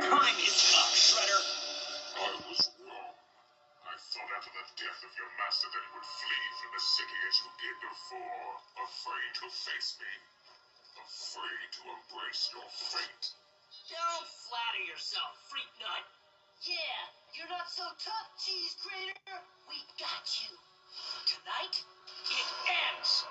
Time is up, Shredder. I was wrong. I thought after the death of your master that he would flee from the city as you did before, afraid to face me, afraid to embrace your fate. Don't flatter yourself, freak nut. Yeah, you're not so tough, Cheese Grater. We got you. Tonight, it ends.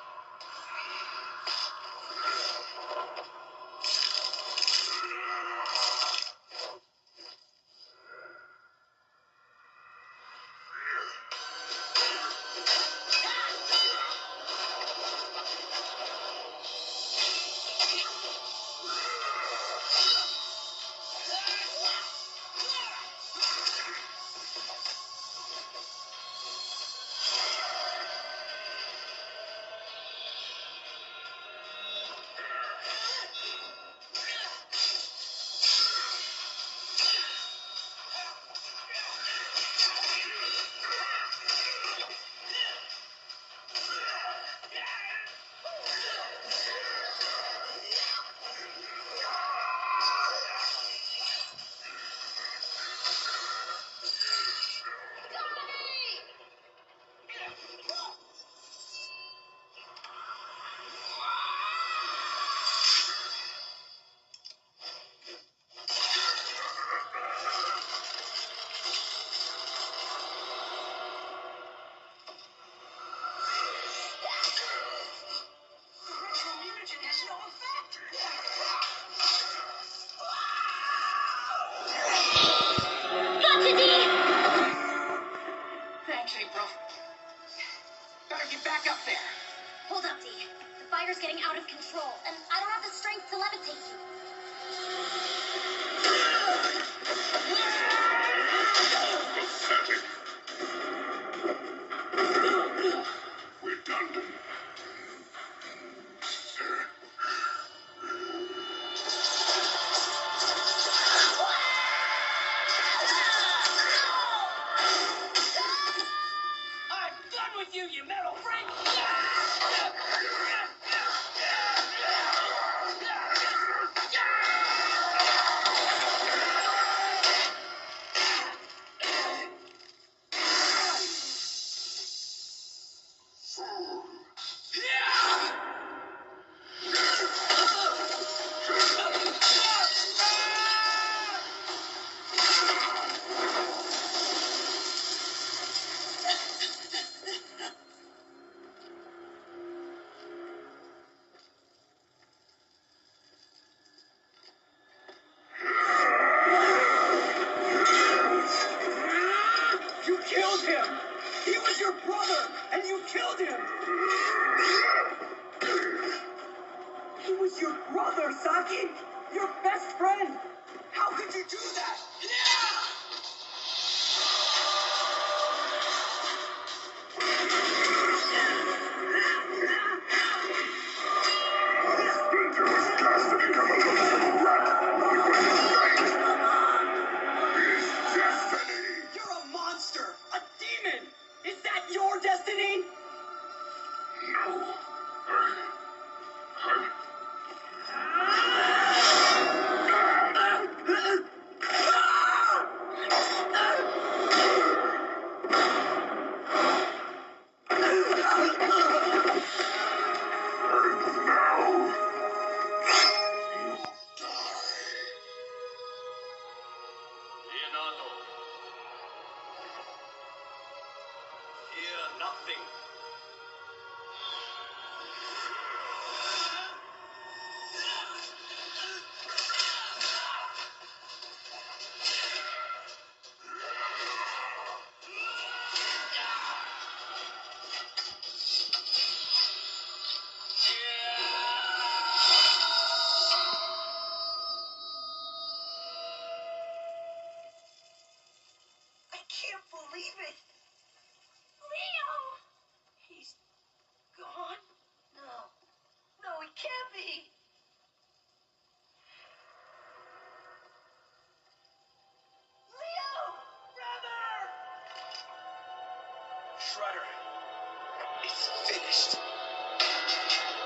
Thanks, April. Better get back up there. Hold up, D. The fire's getting out of control, and I don't have the strength to levitate you. Pathetic. Redundant. I'm done with you, you metal freak! You killed him! He was your brother, and you killed him! He was your brother, Saki! Your best friend! How could you do that? Splinter was cast to become a little rat. It was his fate. His destiny. You're a monster! A demon! Is that your destiny? No. Leonardo. Fear nothing. I can't believe it. Leo! He's gone? No. No, he can't be.